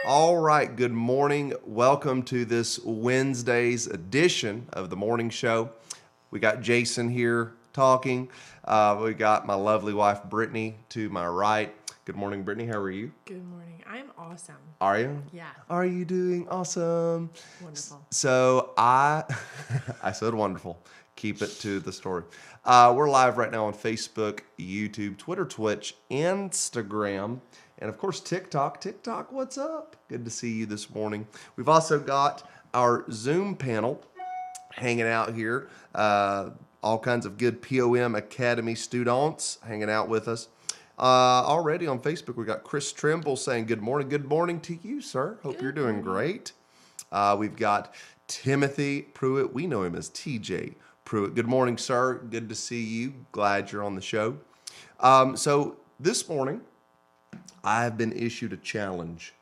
All right, good morning. Welcome to this Wednesday's edition of the morning show. We got Jason here talking. We got my lovely wife, Brittany, to my right. Good morning, Brittany. How are you? Good morning. I'm awesome. Are you? Yeah. Are you doing awesome? Wonderful. So I said wonderful. Keep it to the story. We're live right now on Facebook, YouTube, Twitter, Twitch, Instagram, and of course TikTok. TikTok, what's up? Good to see you this morning. We've also got our Zoom panel hanging out here. All kinds of good POM Academy students hanging out with us. Already on Facebook, we got Chris Trimble saying good morning. Good morning to you, sir. Hope you're doing great. We've got Timothy Pruitt. We know him as TJ Pruitt. Good morning, sir. Good to see you. Glad you're on the show. So this morning, I have been issued a challenge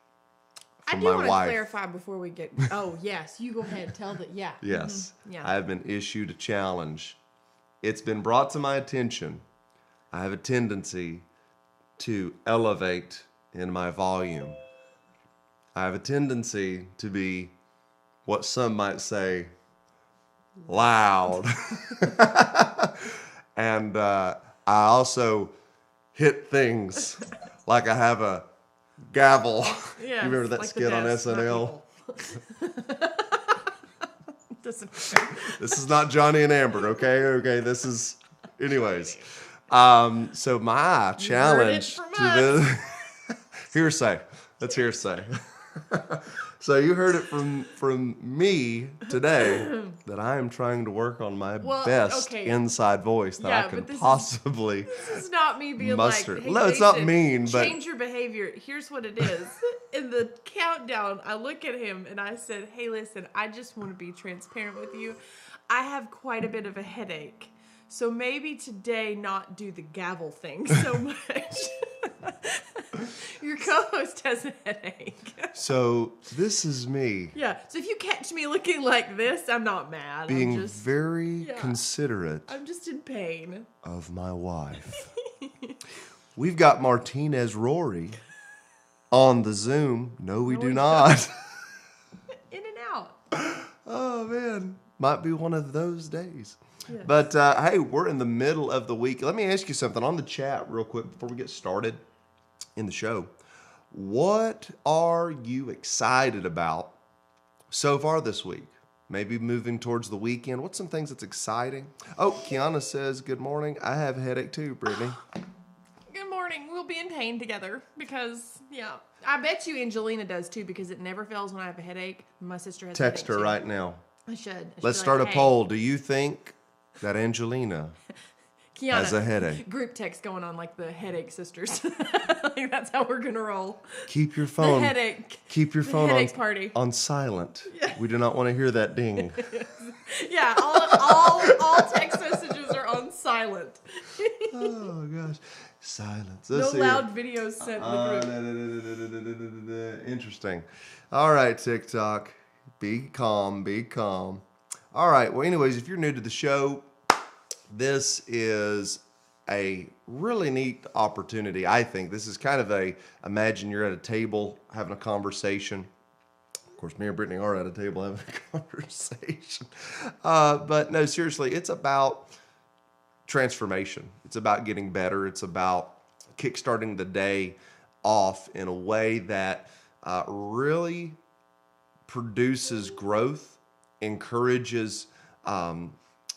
I from do my want to wife. clarify before we get. Oh, yes. You go ahead. Tell that. Yeah. Yes, Yeah. I have been issued a challenge. It's been brought to my attention. I have a tendency to elevate in my volume. I have a tendency to be what some might say loud. And I also hit things like I have a gavel. Yes, You remember that like the skit on desk, not SNL? people. Doesn't matter. This is not Johnny and Amber, okay? Okay, this is... Anyways. So my challenge from to the... Hearsay. That's hearsay. So you heard it from me today that I am trying to work on my best inside voice that I can possibly This is not me being muster. like, hey, No, it's not Jason, mean, but change your behavior. Here's what it is. In the countdown, I look at him and I said, hey, listen, I just want to be transparent with you. I have quite a bit of a headache. So maybe today not do the gavel thing so much. Your co-host has a headache. So this is me Yeah. So if you catch me looking like this, I'm not mad. being I'm just, very yeah. considerate I'm just in pain. of my wife. We've got Martinez Rory on the Zoom. No, we do we not. In and out. Oh, man. Might be one of those days. Yes. But, hey, we're in the middle of the week. Let me ask you something on the chat real quick before we get started in the show. What are you excited about so far this week? Maybe moving towards the weekend. What's some things that's exciting? Oh, Kiana says, good morning. I have a headache too, Brittany. Good morning. We'll be in pain together because, yeah. I bet you Angelina does too because it never fails when I have a headache. My sister has Text a her headache right now. I should. Let's be start like, a "Hey, poll. Do you think that Angelina Kiana, has a headache? Group text going on like the headache sisters. Like that's how we're gonna roll. Keep your The phone. headache. Keep your the phone headache party. on silent. We do not want to hear that ding. Yeah, all text messages are on silent. Oh gosh, silence. No Let's see. loud videos sent in the group. Interesting. All right, TikTok. Be calm. Be calm. All right. Well, anyways, if you're new to the show, this is a really neat opportunity. I think this is kind of imagine you're at a table having a conversation. Of course, me and Brittany are at a table having a conversation. But no, seriously, it's about transformation. It's about getting better. It's about kickstarting the day off in a way that really produces growth, encourages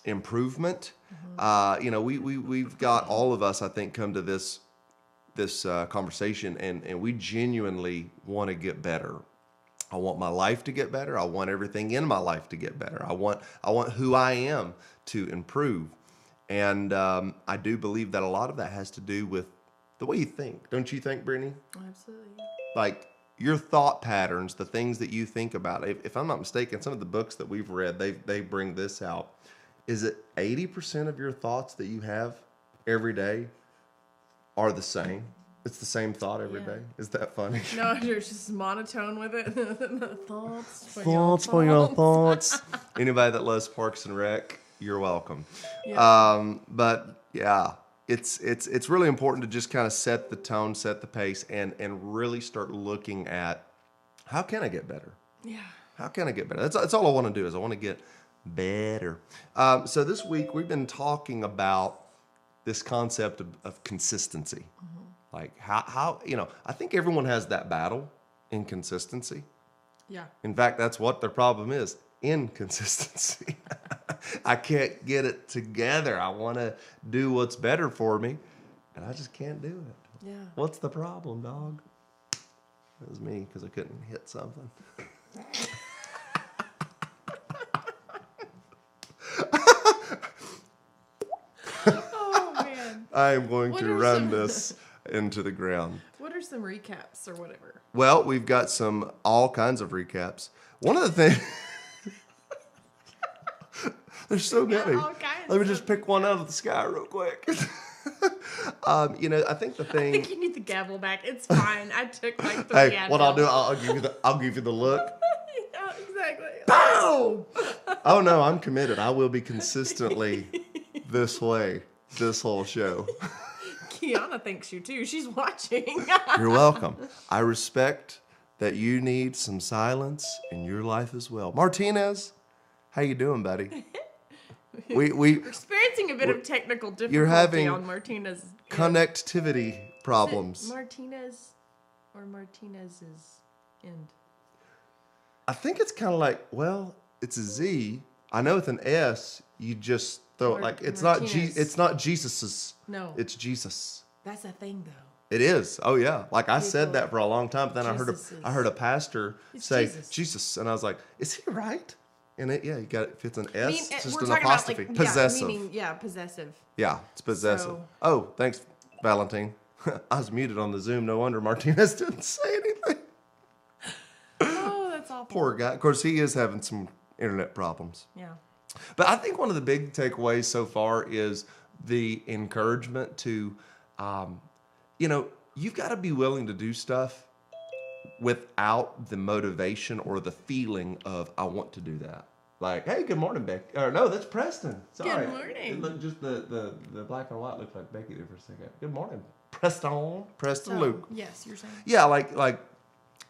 improvement. We've got all of us, I think, come to this conversation, and we genuinely want to get better. I want my life to get better. I want everything in my life to get better. I want who I am to improve. And I do believe that a lot of that has to do with the way you think. Don't you think, Brittany? Absolutely. Like your thought patterns, the things that you think about. If I'm not mistaken, some of the books that we've read, they bring this out. Is it 80% of your thoughts that you have every day are the same? It's the same thought every day. Is that funny? No, you're just monotone with it. Thoughts For your thoughts. Anybody that loves Parks and Rec, you're welcome. Yeah. But yeah, it's really important to just kind of set the tone, set the pace, and really start looking at how can I get better? Yeah. How can I get better? That's all I want to do is I want to get better. So this week we've been talking about this concept of consistency. Mm-hmm. Like how I think everyone has that battle, inconsistency. Yeah. In fact, that's what their problem is, inconsistency. I can't get it together. I want to do what's better for me, and I just can't do it. Yeah. What's the problem, dog? It was me because I couldn't hit something. Oh man. I am going What to are run some- this into the ground. What are some recaps or whatever? Well, we've got all kinds of recaps. One of the things, there's so many. all kinds Let me just of pick one out of the sky real quick. I think the I thing. think you need the gavel back. It's fine. I took like 3 Hey, ad what I'll do, bells. I'll give you the look. Yeah, exactly. Boom! Oh no, I'm committed. I will be consistently this way this whole show. Kiana thinks you too. She's watching. You're welcome. I respect that you need some silence in your life as well. Martinez, how you doing, buddy? We Experiencing a bit of technical difficulty You're having on Martinez. connectivity problems. Martinez or Martinez's end? I think it's kind of like, well, it's a Z. I know with an S, you just throw it like it's Martinez. it's not Jesus's. No. It's Jesus. That's a thing though. It is. Oh yeah. Like I said People- that for a long time, but then Jesus's. I heard a pastor It's say Jesus. Jesus, and I was like, is he right? And you got it fits an S, it's just we're an talking apostrophe. about Possessive. possessive. Yeah, it's possessive. So- Oh, thanks, Valentine. I was muted on the Zoom. No wonder Martinez didn't say anything. Oh, that's awful. Poor guy. Of course, he is having some internet problems. Yeah. But I think one of the big takeaways so far is the encouragement to, you've got to be willing to do stuff without the motivation or the feeling of, I want to do that. Like, hey, good morning, Becky. Or no, that's Preston. Sorry. Good morning. It looked just the black and white looked like Becky there for a second. Good morning, Preston. Preston So, Luke. yes, you're saying. Yeah, like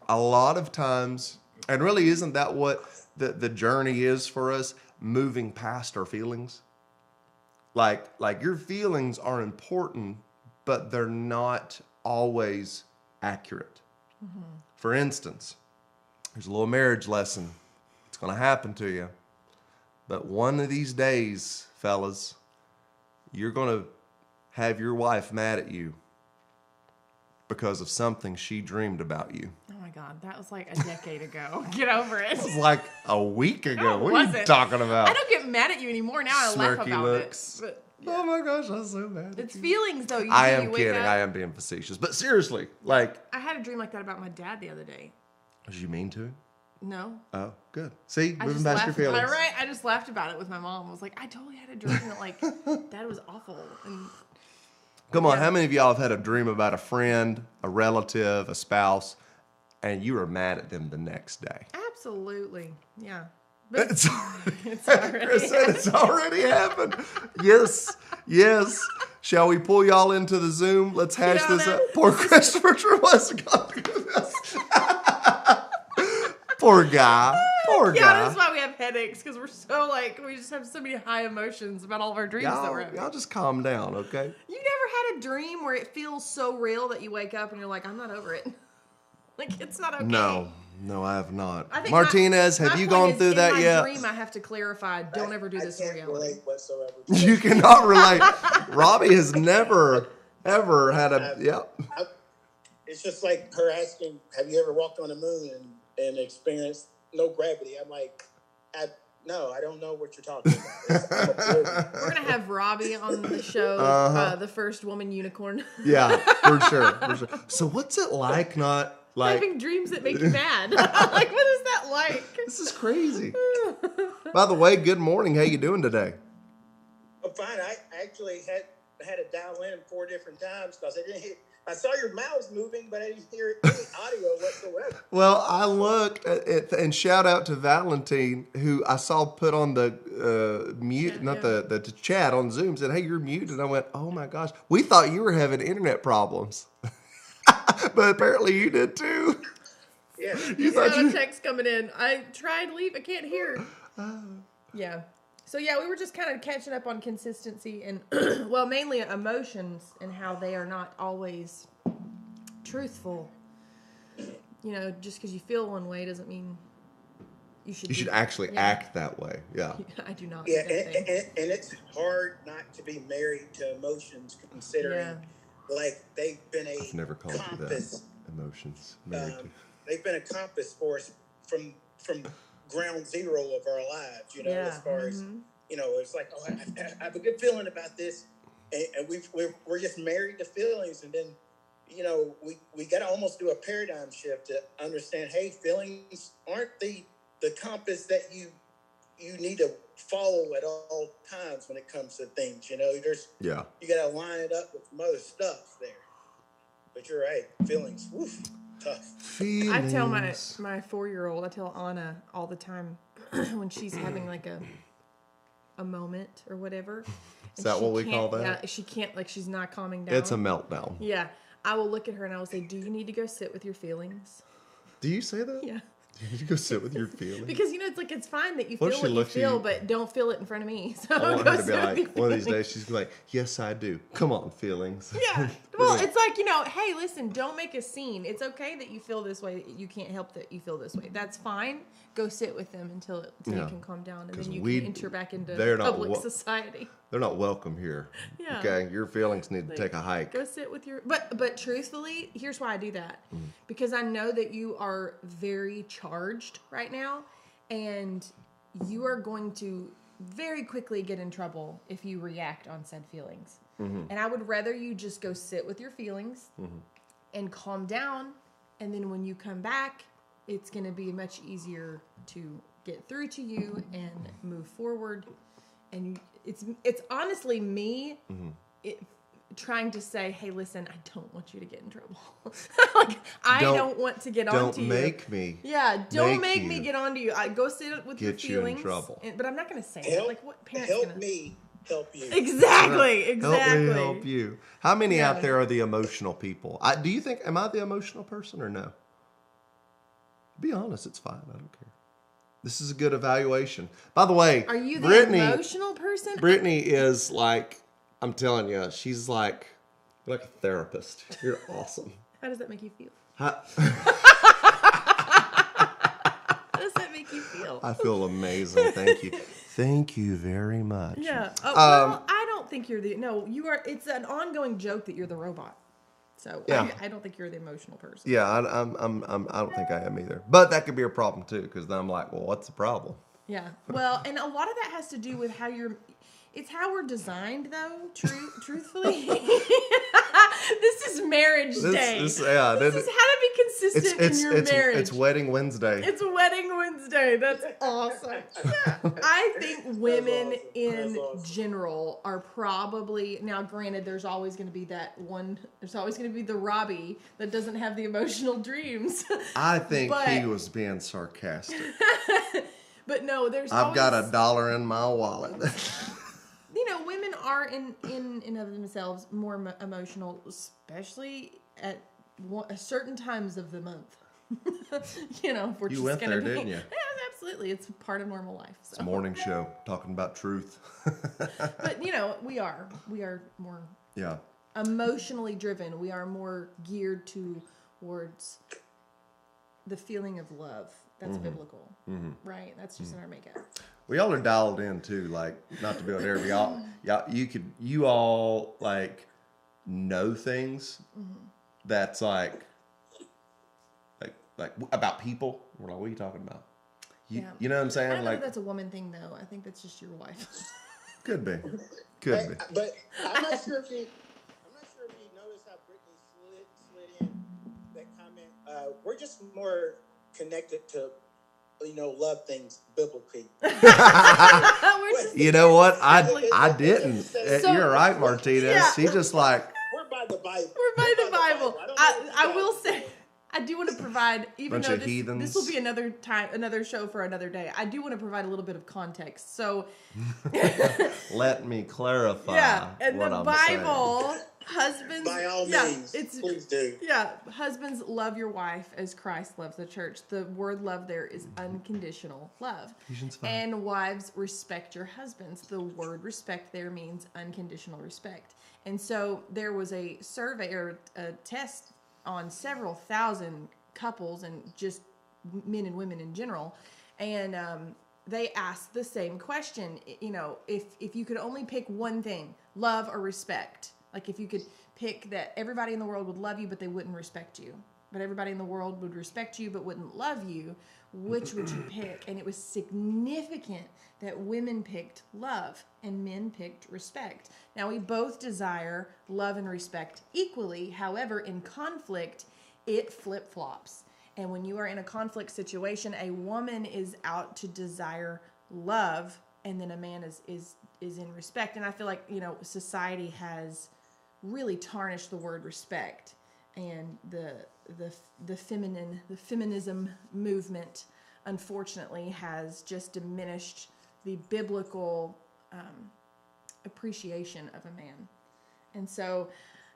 a lot of times, and really isn't that what the journey is for us, moving past our feelings? Like your feelings are important, but they're not always accurate. Mm-hmm. For instance, there's a little marriage lesson. It's going to happen to you. But one of these days, fellas, you're going to have your wife mad at you because of something she dreamed about you. Oh my God, that was like a decade ago. Get over it. It was like a week ago. No, it what are you wasn't. talking about? I don't get mad at you anymore. Now I laugh Smirky about looks. it. But Oh my gosh, I'm so mad. it's feelings though. I Usually am you wake kidding. up- I am being facetious. But seriously, like, I had a dream like that about my dad the other day. did you mean to? No. Oh, good. See, I moving just past your laughed. feelings. Right? I just laughed about it with my mom. I was like, I totally had a dream that like Dad was awful. And Come on, Yeah. how many of y'all have had a dream about a friend, a relative, a spouse, and you were mad at them the next day? absolutely, yeah. But It's already, it's already Chris said it's already happened. Yes, yes. Shall we pull y'all into the Zoom? Let's hash Yeah, this man. up. Poor Christopher Trevose got through this. Poor guy. Poor yeah, guy. that's why we have headaches because we're so like we just have so many high emotions about all of our dreams that we're having. Y'all just calm down, okay? You never had a dream where it feels so real that you wake up and you're like, I'm not over it. Like it's not okay. No, I have not. I think Martinez, my have you point gone is, through in that my yet? dream, I have to clarify. Don't ever do this in I can't reality. relate whatsoever. You cannot relate. Robbie has never, ever had a, It's just like her asking, have you ever walked on the moon and experienced no gravity? I'm like, no, I don't know what you're talking about. We're gonna have Robbie on the show, the first woman unicorn, Yeah, for sure. So what's it like not, like, having dreams that make you mad. Like, what is that like? this is crazy. By the way, good morning. How you doing today? I'm fine. I actually had to dial in 4 different times because I didn't hear. I saw your mouths moving, but I didn't hear any audio whatsoever. Well, I looked at it, and shout out to Valentine, who I saw put on the mute, the chat on Zoom, said, hey, you're muted. And I went, oh my gosh. We thought you were having internet problems. But apparently you did too. Yeah. You Got thought a you... text coming in. I tried leave. I can't hear. Yeah. So yeah, we were just kind of catching up on consistency and well, mainly emotions and how they are not always truthful. You know, just because you feel one way doesn't mean you should. You should do- actually yeah. act that way. Yeah. I do not. Yeah, do that thing. and it's hard not to be married to emotions, considering like they've been a I've never called you that. compass. Emotions. Married to. They've been a compass for us from ground zero of our lives. You know, Yeah. as far as it's like, oh, I have a good feeling about this, and we're just married to feelings, and then we got to almost do a paradigm shift to understand, hey, feelings aren't the compass that you need to follow at all times when it comes to things. You got to line it up with some other stuff there. But you're right, feelings, woof, tough. Feelings. I tell my 4-year-old, I tell Anna all the time when she's having like a moment or whatever. Is that what we call that? Yeah, she can't, like, she's not calming down. It's a meltdown. Yeah. I will look at her and I will say, do you need to go sit with your feelings? Do you say that? Yeah. You need to go sit with your feelings. Because, it's like, it's fine that you What feel if what she you looks at feel, you- but don't feel it in front of me. So I want go her to be sit with like, your one of these feelings. days, she's gonna be like, yes, I do. Come on, feelings. Yeah. Well, it's like, hey, listen, don't make a scene. It's okay that you feel this way. You can't help that you feel this way. That's fine. Go sit with them until you can calm down, and 'Cause then you we- can enter back into they're not public wel- society. They're not welcome here. Yeah. Okay, your feelings need to Like, take a hike. Go sit with your but truthfully, here's why I do that. Because I know that you are very charged right now, and you are going to very quickly get in trouble if you react on said feelings. And I would rather you just go sit with your feelings and calm down, and then when you come back, it's going to be much easier to get through to you and move forward. And it's honestly me trying to say, hey, listen, I don't want you to get in trouble. Like, I don't want to get onto you. Don't make me. Yeah, don't make me get onto you. I go sit with your Get feelings. you in trouble. But I'm not going to say it. Like, what parents Help gonna... me help you. Exactly. Help me help you. How many Yeah. out there are the emotional people? Do you think, am I the emotional person or no? Be honest, it's fine. I don't care. This is a good evaluation. By the way, Are you the Brittany, emotional person? Brittany is like, I'm telling you, she's like a therapist. You're awesome. How does that make you feel? How- How does that make you feel? I feel amazing. Thank you. Thank you very much. Yeah. Oh, well, I don't think you're the... No, you are... It's an ongoing joke that you're the robot. So Yeah. I don't think you're the emotional person. Yeah, I don't think I am either. But that could be a problem too, because then I'm like, well, what's the problem? Yeah. Well, and a lot of that has to do with how you're... It's how we're designed, though, truthfully. This is marriage day. This is how to be consistent in your marriage. It's Wedding Wednesday. It's Wedding Wednesday. That's awesome. Yeah. I think women in general are probably, now granted, there's always going to be that one, there's always going to be the Robbie that doesn't have the emotional dreams. I think he was being sarcastic. But no, there's I've always, got $1 in my wallet. you know, women are in and of themselves more emotional, especially at certain times of the month. You know, if we're You just went gonna there, be, didn't you? Yeah, absolutely. It's part of normal life. So. It's a morning show talking about truth. But you know, we are more Yeah. emotionally driven. We are more geared towards the feeling of love. That's biblical, right? That's just in our makeup. Well, y'all are dialed in too, like, not to be on air, but you all like know things that's like about people. We're like, what are you talking about? You know what I'm saying? I don't know Like, if that's a woman thing though. I think that's just your wife. could be. But I'm not sure if you noticed how Brittany slid in that comment. We're just more connected to, love things biblically. You know what? I didn't. So- You're right, Martinez. Yeah. She just like, We're by the Bible. We're by the Bible. I will say, I do want to provide, even Bunch though of heathens. this will be another show for another day. I do want to provide a little bit of context. So, let me clarify. yeah, and what the I'm Bible, husbands, By all yeah, means, please do. Yeah, husbands, love your wife as Christ loves the church. The word love there is unconditional love. Ephesians 5. And wives, respect your husbands. The word respect there means unconditional respect. And so there was a survey or a test on several thousand couples and just men and women in general. And they asked the same question, if you could only pick one thing, love or respect. Like if you could pick that everybody in the world would love you, but they wouldn't respect you. But everybody in the world would respect you, but wouldn't love you. Which would you pick? And it was significant that women picked love and men picked respect. Now, we both desire love and respect equally. However, in conflict, it flip-flops. And when you are in a conflict situation, a woman is out to desire love, and then a man is in respect. And I feel like, society has really tarnished the word respect, and the feminism movement, unfortunately, has just diminished the biblical appreciation of a man. And so,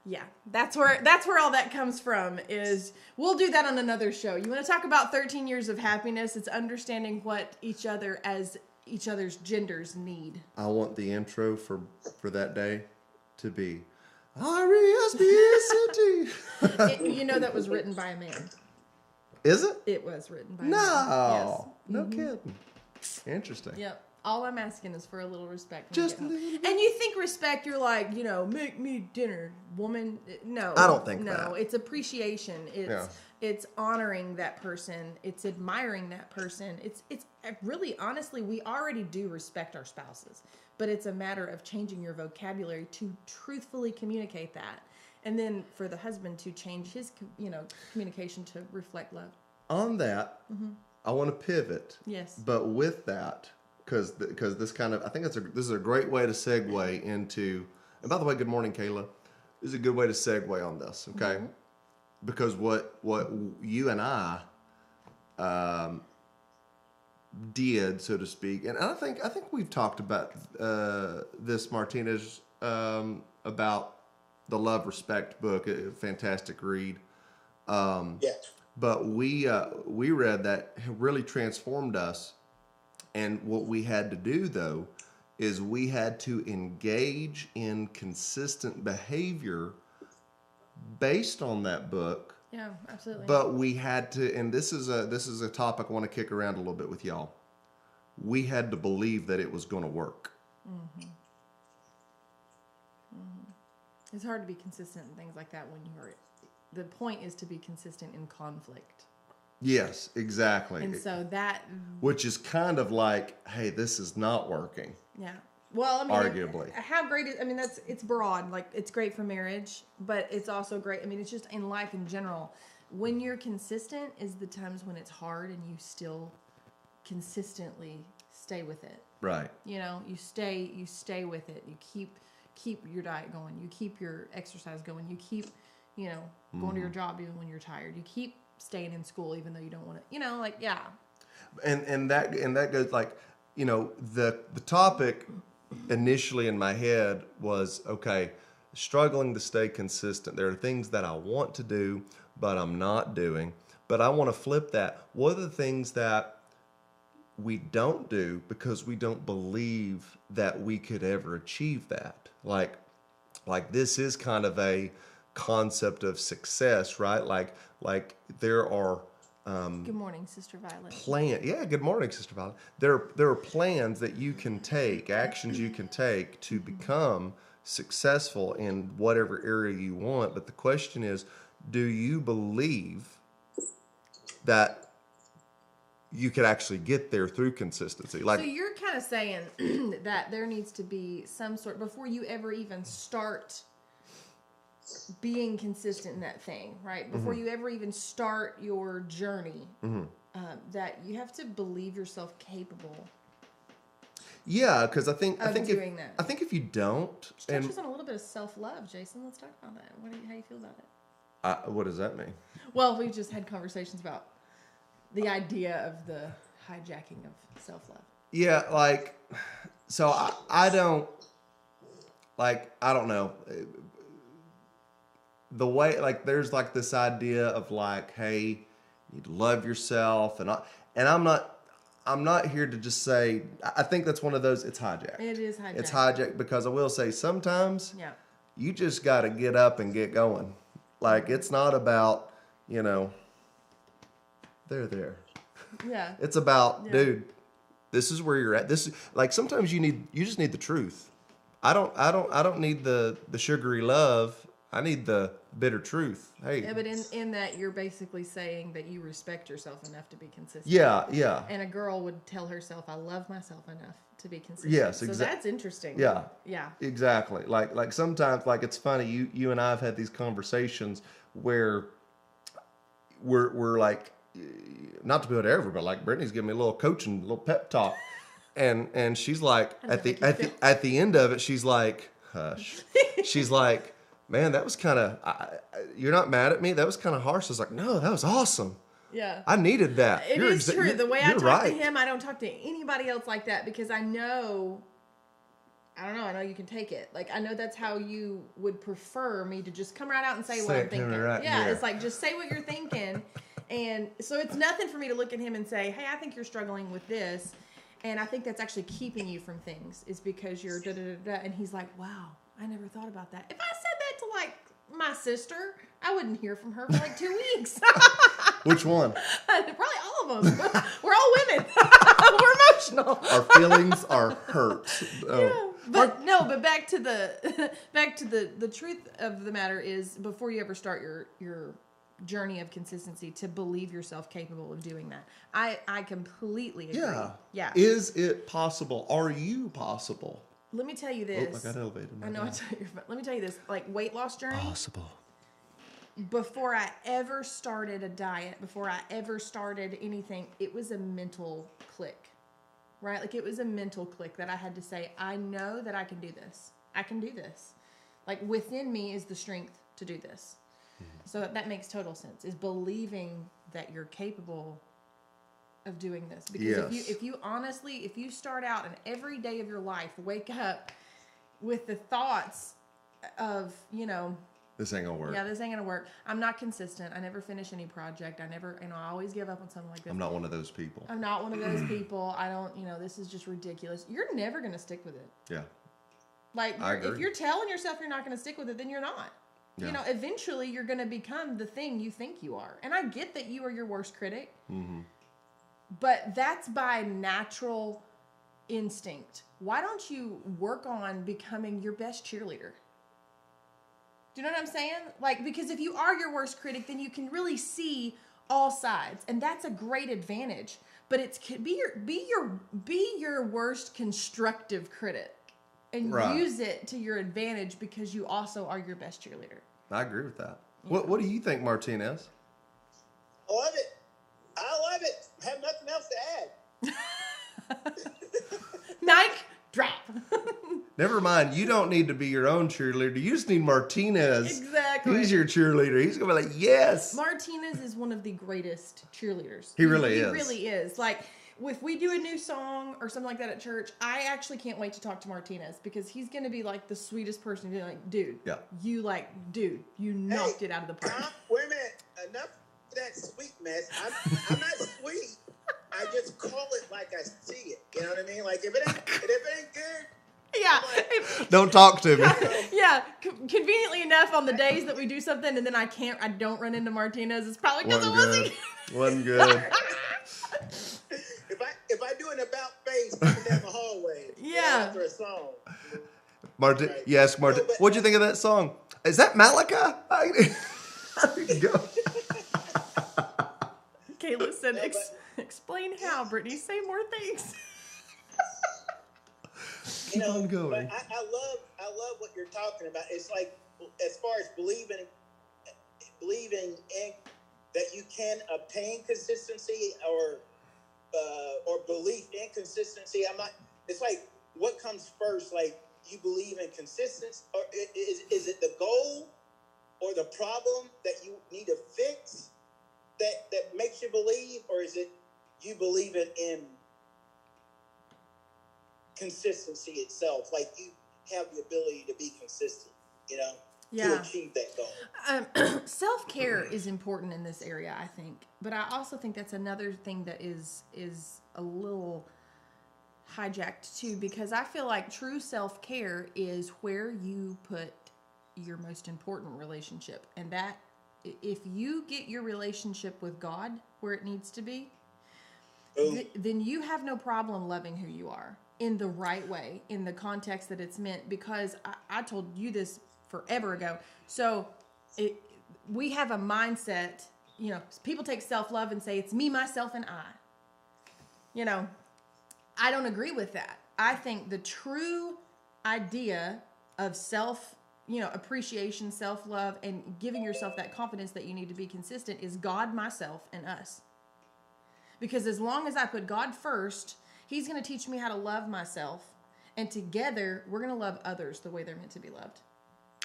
yeah, that's where all that comes from. Is we'll do that on another show. You want to talk about 13 years of happiness? It's understanding what each other's genders need. I want the intro for that day to be R-E-S-P-E-C-T. That was written by a man. Is it? It was written by a man. No. Yes. No kidding. Interesting. Yep. All I'm asking is for a little respect. Just when a you get home. little bit. And you think respect, you're like, make me dinner, woman. No. I don't think no, that. it's appreciation. It's honoring that person. It's admiring that person. It's really, honestly, we already do respect our spouses, but it's a matter of changing your vocabulary to truthfully communicate that. And then for the husband to change his, communication to reflect love. On that, I want to pivot. Yes. But with that, because this kind of, I think this is a great way to segue into. And by the way, good morning, Kayla. This is a good way to segue on this, okay? Mm-hmm. Because what you and I did, so to speak, and I think we've talked about this, Martinez, about the Love Respect book, a fantastic read. Yeah. But we read that really transformed us, and what we had to do though is we had to engage in consistent behavior based on that book. Yeah, absolutely. But we had to, and this is a topic I want to kick around a little bit with y'all. We had to believe that it was going to work. Mm-hmm. Mm-hmm. It's hard to be consistent in things like that when you're. The point is to be consistent in conflict. Yes, exactly. And so that, which is kind of like, hey, this is not working. yeah. Well, I mean, arguably, how great is? I mean, it's broad. Like, it's great for marriage, but it's also great. I mean, it's just in life in general. When you're consistent is the times when it's hard and you still consistently stay with it. right? You know, you stay with it. You keep your diet going. You keep your exercise going. You keep, going to your job even when you're tired. You keep staying in school even though you don't want to. Like, yeah. And that goes like, the topic initially in my head was, okay, struggling to stay consistent. There are things that I want to do, but I'm not doing. But I want to flip that. What are the things that we don't do because we don't believe that we could ever achieve that? Like this is kind of a concept of success, right? Like there are Good morning, Sister Violet. Good morning, Sister Violet. There are plans that you can take, actions you can take to become successful in whatever area you want. But the question is, do you believe that you could actually get there through consistency? So you're kind of saying that there needs to be some sort, before you ever even start being consistent in that thing, right? Before you ever even start your journey, that you have to believe yourself capable. Yeah, because I think doing that. I think if you don't, Which touches on a little bit of self-love, Jason. Let's talk about that. How do you feel about it? What does that mean? Well, we just had conversations about the idea of the hijacking of self-love. Yeah, so I don't know. The way, there's this idea of hey, you love yourself, and I'm not here to just say. I think that's one of those. It's hijacked. It is hijacked. It's hijacked because I will say sometimes. Yeah. You just got to get up and get going. It's not about they're there. Yeah. It's about, dude, this is where you're at. This is sometimes you just need the truth. I don't need the sugary love. I need the bitter truth. Hey. Yeah, but in that you're basically saying that you respect yourself enough to be consistent. Yeah, yeah. And a girl would tell herself, I love myself enough to be consistent. Yes, So that's interesting. Yeah. Yeah. Exactly. Like sometimes it's funny, you and I have had these conversations where we're not to be whatever, but Brittany's giving me a little coaching, a little pep talk. And she's like at the end of it, she's like, hush. She's like, man, that was kind of, you're not mad at me? That was kind of harsh. I was like, no, that was awesome. Yeah. I needed that. It is true. The way I talk right. to him, I don't talk to anybody else like that because I know you can take it. I know that's how you would prefer me to just come right out and say what I'm thinking. Right yeah, here. it's just say what you're thinking. And so it's nothing for me to look at him and say, hey, I think you're struggling with this. And I think that's actually keeping you from things is because you're da-da-da-da. And he's like, wow, I never thought about that. If I said that to my sister, I wouldn't hear from her for 2 weeks. Which one? Probably all of them. We're all women. We're emotional. Our feelings are hurt. Yeah. But back to the truth of the matter is before you ever start your journey of consistency, to believe yourself capable of doing that. I completely agree. Yeah. Yeah. Is it possible? Are you possible? Let me tell you this. Oh, I got elevated. I know. Let me tell you this. Weight loss journey. Possible. before I ever started a diet, before I ever started anything, it was a mental click, right? Like it was a mental click that I had to say, I know that I can do this. I can do this. Like within me is the strength to do this. So that makes total sense, is believing that you're capable of doing this. Because if you honestly, if you start out and every day of your life wake up with the thoughts of, this ain't gonna work. Yeah, this ain't gonna work. I'm not consistent. I never finish any project. I never, I always give up on something like this. I'm not one of those people. I'm not one of those people. I don't, this is just ridiculous. You're never gonna stick with it. Yeah. Like, if you're telling yourself you're not gonna stick with it, then you're not. Yeah. Eventually you're gonna become the thing you think you are. And I get that you are your worst critic. Mm-hmm. But that's by natural instinct. Why don't you work on becoming your best cheerleader? Do you know what I'm saying? Like, because if you are your worst critic, then you can really see all sides, and that's a great advantage. But be your worst constructive critic, and use it to your advantage because you also are your best cheerleader. I agree with that. Yeah. What do you think, Martinez? I love it. I love it. I have nothing else to add. Nike. Drop. Never mind. You don't need to be your own cheerleader. You just need Martinez. Exactly. He's your cheerleader. He's going to be like, yes. Martinez is one of the greatest cheerleaders. He really is. He really is. Like, if we do a new song or something like that at church, I actually can't wait to talk to Martinez because he's going to be like the sweetest person. He's like, dude, you knocked it out of the park. Wait a minute. Enough of that sweet mess. I'm not sweet. I just call it like I see it. You know what I mean? Like if it ain't good. Yeah. Don't talk to me. Yeah. Conveniently enough, on the days that we do something and then I don't run into Martinez, it's probably because it wasn't. Wasn't good. If I do an about face coming down the hallway, after a song. Martin, right. Yes, Martin. No, what'd you think of that song? Is that Malika? Go. Okay, listen. Explain how, Brittany. Say more things. Keep on going. But I love what you're talking about. It's like, as far as believing in that you can obtain consistency or belief in consistency. It's like, what comes first? Like, you believe in consistency, or is it the goal or the problem that you need to fix that makes you believe, or is it you believe in consistency itself? Like, you have the ability to be consistent, to achieve that goal. Self-care is important in this area, I think. But I also think that's another thing that is a little hijacked too, because I feel like true self-care is where you put your most important relationship. And that, if you get your relationship with God where it needs to be, then you have no problem loving who you are in the right way, in the context that it's meant. Because I told you this forever ago. So we have a mindset, people take self-love and say it's me, myself, and I. I don't agree with that. I think the true idea of appreciation, self-love, and giving yourself that confidence that you need to be consistent is God, myself, and us. Because as long as I put God first, He's going to teach me how to love myself. And together, we're going to love others the way they're meant to be loved.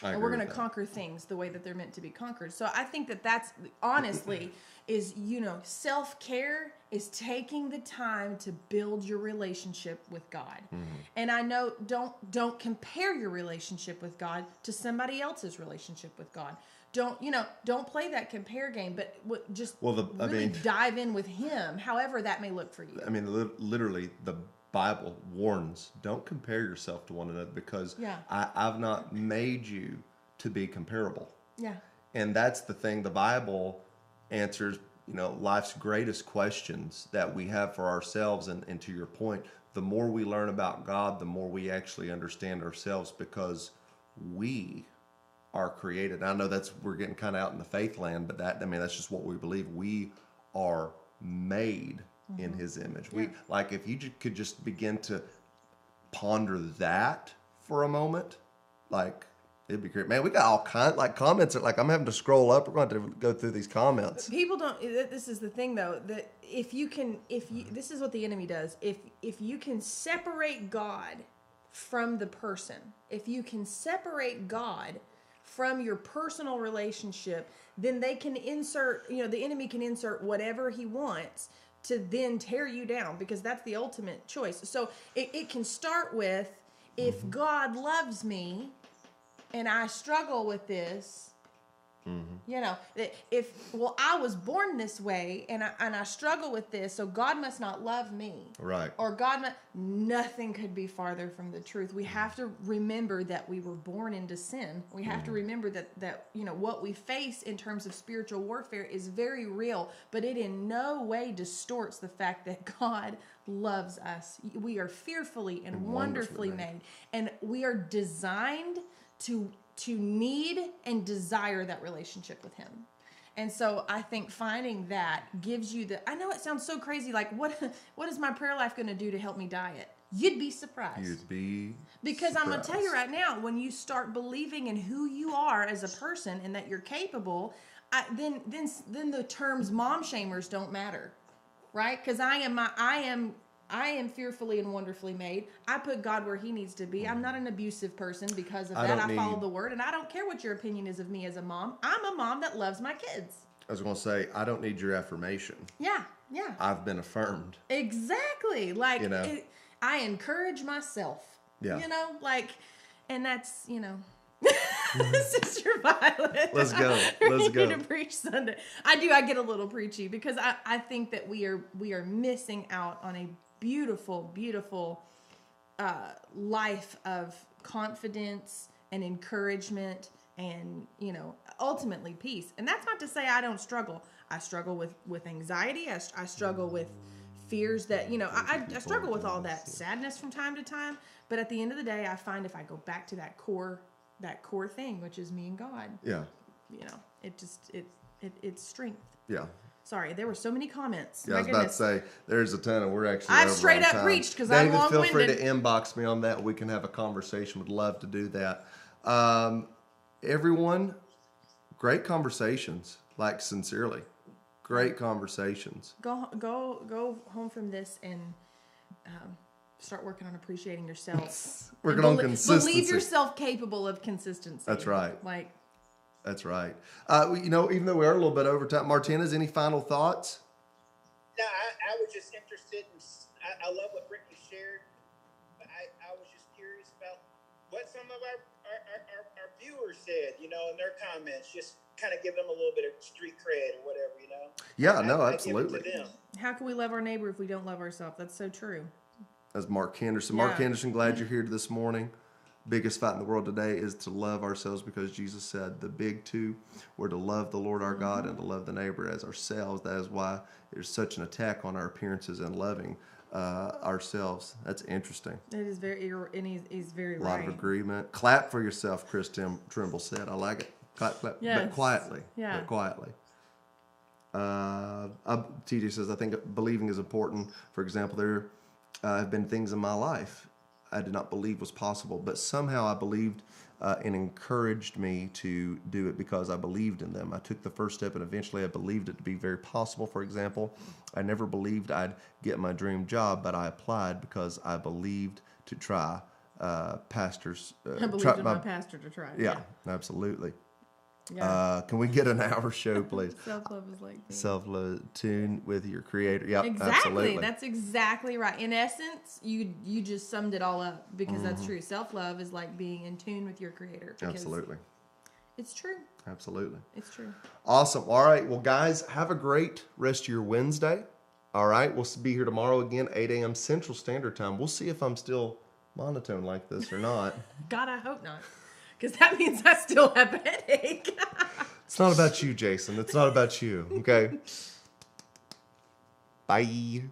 And we're going to conquer things the way that they're meant to be conquered. So I think that's honestly is, self-care is taking the time to build your relationship with God. Mm-hmm. And I know don't compare your relationship with God to somebody else's relationship with God. Don't play that compare game, but dive in with Him, however that may look for you. I mean, literally, the Bible warns, don't compare yourself to one another, because I've not made you to be comparable. Yeah. And that's the thing. The Bible answers, life's greatest questions that we have for ourselves. And to your point, the more we learn about God, the more we actually understand ourselves, because we are created. I know we're getting kind of out in the faith land, but that's just what we believe. We are made in His image. Yeah. If you could just begin to ponder that for a moment, It'd be great, man. We got all kind like comments that like I'm having to scroll up. We're going to have to go through these comments. People don't. This is the thing, though. That if you, this is what the enemy does. If you can separate God from the person, if you can separate God from your personal relationship, then they can insert. The enemy can insert whatever he wants to then tear you down, because that's the ultimate choice. So it can start with, if God loves me, and I struggle with this. I was born this way and I struggle with this, so God must not love me. Right. Or nothing could be farther from the truth. We have to remember that we were born into sin. We have to remember that what we face in terms of spiritual warfare is very real, but it in no way distorts the fact that God loves us. We are fearfully and wonderfully made, and we are designed to need and desire that relationship with him. And so I think finding that gives you I know it sounds so crazy, like what is my prayer life going to do to help me diet? You'd be surprised. Because I'm going to tell you right now, when you start believing in who you are as a person and that you're capable, then the terms mom shamers don't matter, right? Because I am fearfully and wonderfully made. I put God where he needs to be. I'm not an abusive person because of that. I follow the word, and I don't care what your opinion is of me as a mom. I'm a mom that loves my kids. I was going to say, I don't need your affirmation. Yeah. I've been affirmed. Exactly. I encourage myself. Yeah. And that's, Sister Violet. Let's go. Let's go. To preach Sunday. I get a little preachy because I think that we are missing out on a beautiful, beautiful life of confidence and encouragement and, ultimately peace. And that's not to say I don't struggle. I struggle with anxiety. I struggle with fears that, I struggle with all that sadness from time to time. But at the end of the day, I find if I go back to that core thing, which is me and God. Yeah. It's strength. Yeah. Sorry, there were so many comments. Yeah, I was about to say, there's a ton, and we're actually I've straight up preached because I'm long-winded. David, feel free to inbox me on that. We can have a conversation. Would love to do that. Everyone, great conversations, like sincerely. Great conversations. Go home from this and start working on appreciating yourself. Working on consistency. Believe yourself capable of consistency. That's right. That's right. Even though we are a little bit over time, Martinez, any final thoughts? No, I was just interested in. I love what Brittany shared, but I was just curious about what some of our viewers said, in their comments. Just kind of give them a little bit of street cred or whatever, Yeah, absolutely. I give it to them. How can we love our neighbor if we don't love ourselves? That's so true. That's Mark Henderson. Yeah. Mark Henderson, glad you're here this morning. Biggest fight in the world today is to love ourselves, because Jesus said the big two were to love the Lord our God and to love the neighbor as ourselves. That is why there's such an attack on our appearances and loving ourselves. That's interesting. It is he's very right. A lot of agreement. Clap for yourself, Chris Trimble said. I like it. Clap, clap. Yes. But quietly. Yeah. But quietly. TJ says, I think believing is important. For example, there have been things in my life I did not believe was possible, but somehow I believed and encouraged me to do it because I believed in them. I took the first step and eventually I believed it to be very possible. For example, I never believed I'd get my dream job, but I applied because I believed to try. I believed in my pastor to try. Yeah, absolutely. Yeah. Can we get an hour show, please? Self-love is like that. Self-love, tune with your creator. Yep, exactly. Absolutely. That's exactly right. In essence, you just summed it all up, because that's true. Self-love is like being in tune with your creator. Absolutely. It's true. Absolutely. It's true. Awesome. All right. Well, guys, have a great rest of your Wednesday. All right. We'll be here tomorrow again, 8 a.m. Central Standard Time. We'll see if I'm still monotone like this or not. God, I hope not. Because that means I still have a headache. It's not about you, Jason. It's not about you. Okay? Bye.